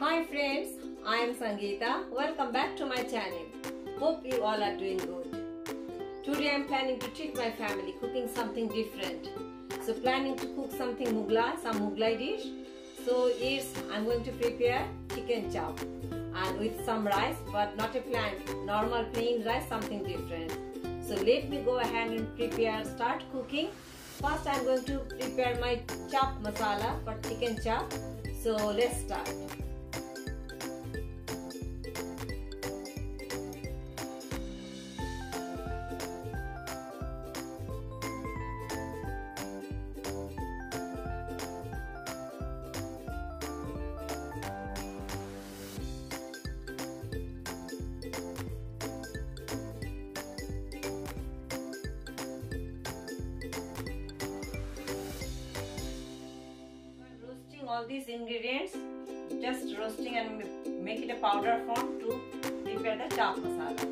Hi friends, I am Sangita. Welcome back to my channel. Hope you all are doing good. Today I am planning to treat my family cooking something different. So planning to cook something Mughlai, some Mughlai dish. So yes, I am going to prepare chicken chop and with some rice, but not a normal plain rice, something different. So let me go ahead and start cooking. First I am going to prepare my chop masala for chicken chop. So let's start. All these ingredients, just roasting and make it a powder form to prepare the chop masala.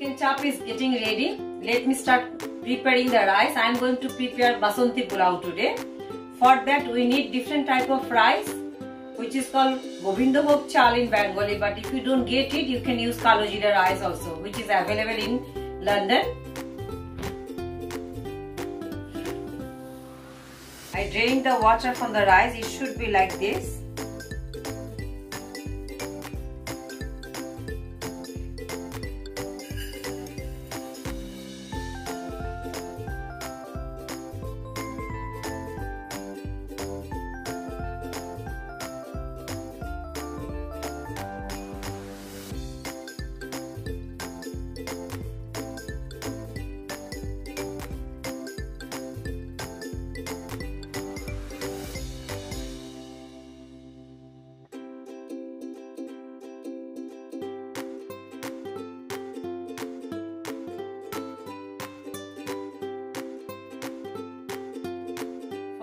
chicken chop is getting ready. Let me start preparing the rice. I am going to prepare basanti pulao today. For that we need different type of rice, which is called Govindabhog chal in Bengali, but if you don't get it, you can use kalo jeera rice also, which is available in London. I drain the water from the rice. It should be like this.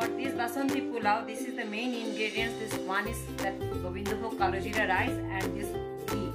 For this basanti pulao, this is the main ingredients. This one is that Govindabhog kalo jeera rice and this ghee.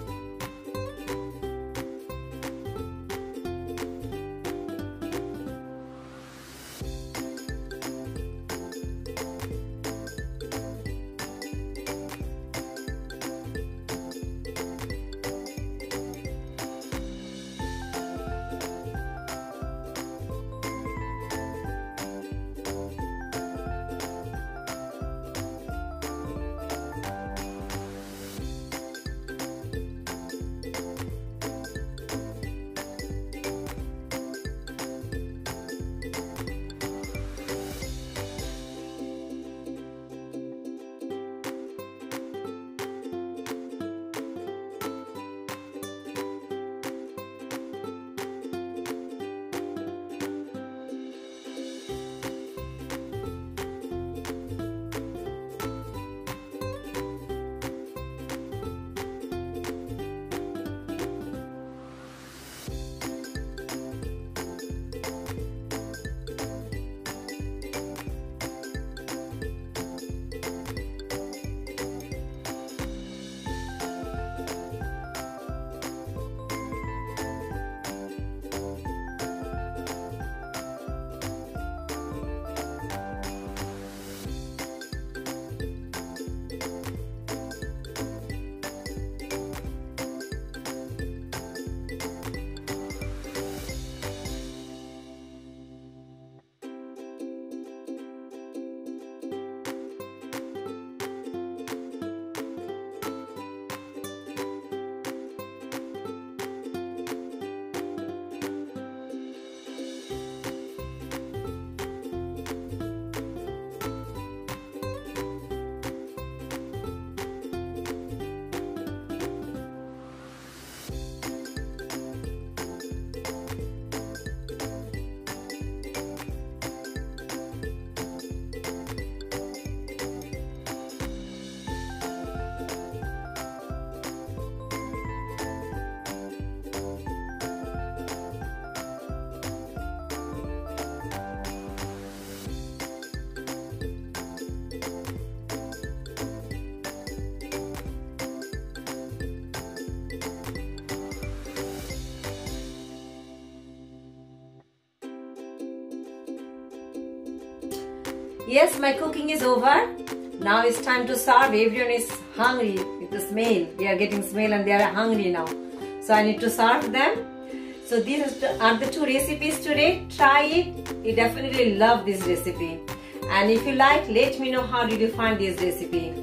Yes, my cooking is over. Now it's time to serve. Everyone is hungry with the smell. We are getting smell and they are hungry now. So I need to serve them. So these are the two recipes today. Try it. You definitely love this recipe. And if you like, let me know how did you find this recipe.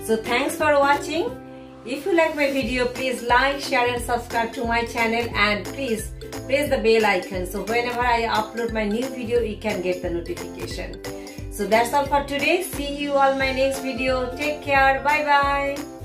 So thanks for watching. If you like my video, please like, share and subscribe to my channel, and please press the bell icon so whenever I upload my new video, you can get the notification. So that's all for today. See you all my next video. Take care. Bye bye.